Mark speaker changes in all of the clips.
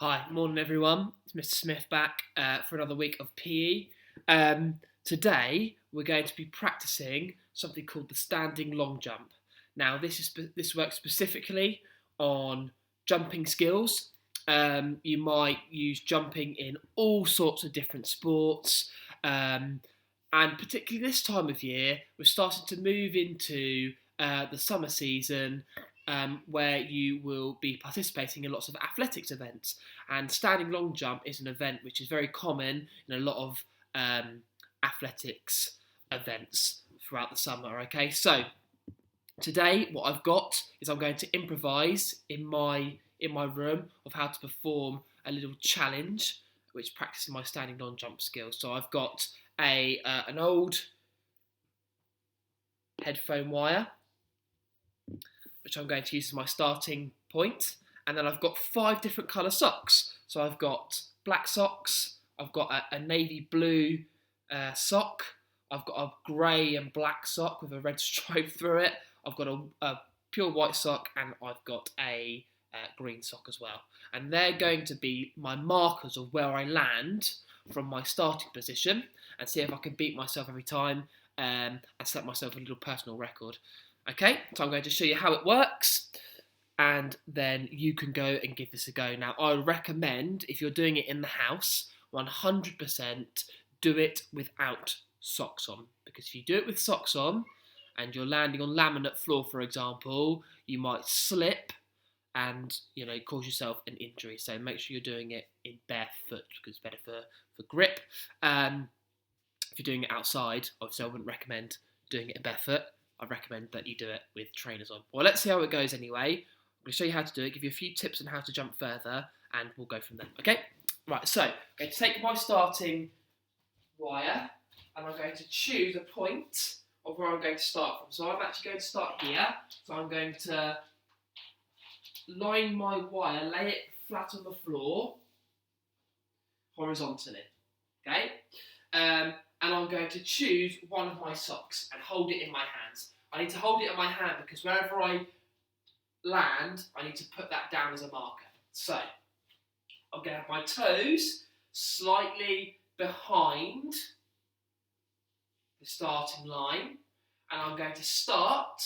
Speaker 1: Hi, morning everyone. It's Mr. Smith back for another week of PE. Today we're going to be practicing something called the standing long jump. Now this works specifically on jumping skills. You might use jumping in all sorts of different sports, and particularly this time of year, we're starting to move into the summer season, where you will be participating in lots of athletics events. And standing long jump is an event which is very common in a lot of athletics events throughout the summer. Okay, so today what I've got is I'm going to improvise in my room of how to perform a little challenge, which practices my standing long jump skills. So I've got an old headphone wire, which I'm going to use as my starting point. And then I've got 5 different colour socks. So I've got black socks, I've got a navy blue sock, I've got a grey and black sock with a red stripe through it, I've got a pure white sock, and I've got a green sock as well. And they're going to be my markers of where I land from my starting position, and see if I can beat myself every time, and set myself a little personal record. Okay, so I'm going to show you how it works, and then you can go and give this a go. Now, I recommend, if you're doing it in the house, 100% do it without socks on. Because if you do it with socks on, and you're landing on laminate floor, for example, you might slip and, cause yourself an injury. So make sure you're doing it in bare foot, because it's better for grip. If you're doing it outside, obviously I wouldn't recommend doing it in barefoot. I recommend that you do it with trainers on. Well, let's see how it goes anyway. I'm going to show you how to do it, give you a few tips on how to jump further, and we'll go from there. Okay? Right, so I'm going to take my starting wire, and I'm going to choose a point of where I'm going to start from. So I'm actually going to start here. So I'm going to line my wire, lay it flat on the floor, horizontally. Okay? And I'm going to choose one of my socks and hold it in my hands. I need to hold it in my hand because wherever I land, I need to put that down as a marker. So, I'm going to have my toes slightly behind the starting line, and I'm going to start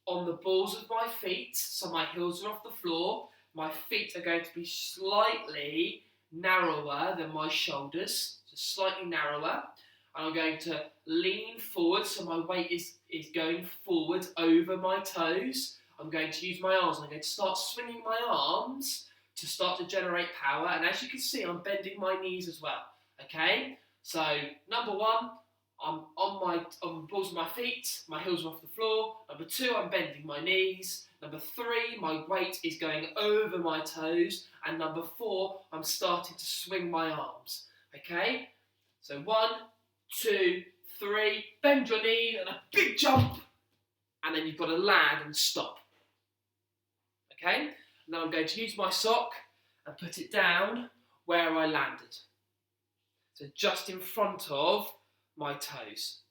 Speaker 1: on the balls of my feet, so my heels are off the floor. My feet are going to be slightly narrower than my shoulders, so slightly narrower. And I'm going to lean forward, so my weight is going forward over my toes. I'm going to use my arms, and I'm going to start swinging my arms to start to generate power. And as you can see, I'm bending my knees as well. Okay? So, number 1, I'm on the balls of my feet, my heels are off the floor. Number 2, I'm bending my knees. Number 3, my weight is going over my toes. And number 4, I'm starting to swing my arms. Okay? So 1, 2, 3, bend your knee and a big jump. And then you've got to land and stop. Okay? Now I'm going to use my sock and put it down where I landed. So just in front of my toes.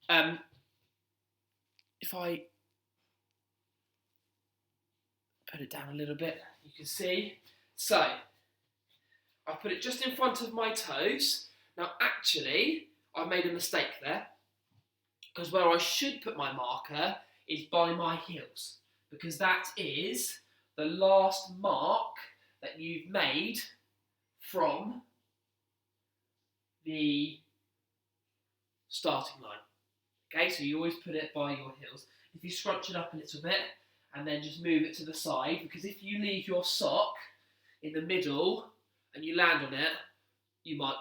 Speaker 1: If I put it down a little bit, you can see. So, I put it just in front of my toes. Now, actually, I made a mistake there, because where I should put my marker is by my heels, because that is the last mark that you've made from the starting line. Okay, so you always put it by your heels. If you scrunch it up a little bit and then just move it to the side, because if you leave your sock in the middle and you land on it, you might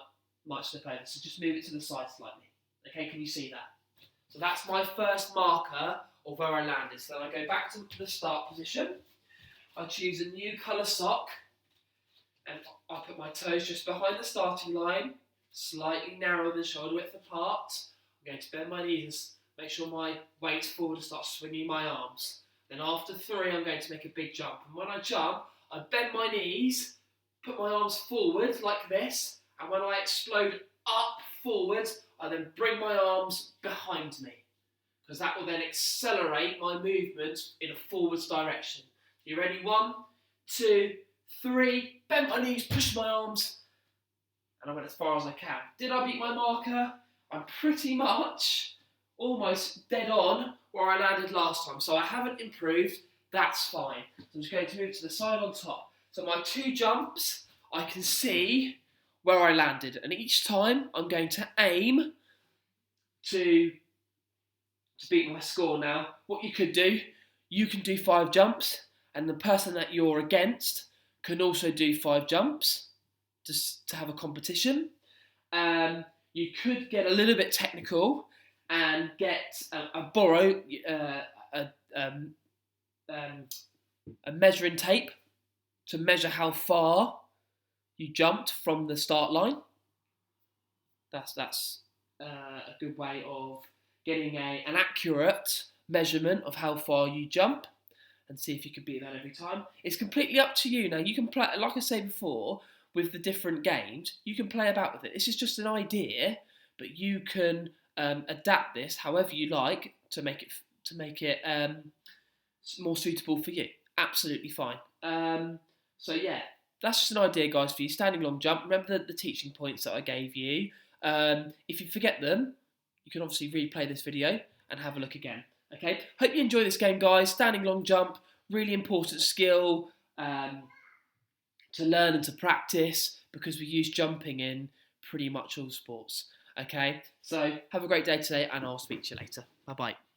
Speaker 1: slip over. So just move it to the side slightly. Okay, can you see that? So that's my first marker of where I landed. So then I go back to the start position. I choose a new colour sock, and I put my toes just behind the starting line, slightly narrower than shoulder width apart. I'm going to bend my knees and make sure my weight's forward and start swinging my arms. Then after 3, I'm going to make a big jump. And when I jump, I bend my knees, put my arms forward like this, and when I explode up forward, I then bring my arms behind me, because that will then accelerate my movement in a forwards direction. You ready? 1, 2, 3, bent my knees, pushed my arms, and I went as far as I can. Did I beat my marker? I'm pretty much almost dead on where I landed last time. So I haven't improved, that's fine. So I'm just going to move to the side on top. So my 2 jumps, I can see where I landed. And each time I'm going to aim to beat my score now. What you could do, you can do 5 jumps, and the person that you're against can also do 5 jumps just to have a competition. You could get a little bit technical and get borrow a measuring tape to measure how far you jumped from the start line. That's a good way of getting an accurate measurement of how far you jump, and see if you can beat that every time. It's completely up to you. Now, you can play, like I said before, with the different games, you can play about with it. This is just an idea, but you can adapt this however you like to make it more suitable for you. Absolutely fine. So yeah, that's just an idea, guys, for you. Standing long jump. Remember the teaching points that I gave you. If you forget them, you can obviously replay this video and have a look again. Okay, hope you enjoy this game, guys. Standing long jump, really important skill to learn and to practice, because we use jumping in pretty much all sports. Okay, so have a great day today, and I'll speak to you later. Bye-bye.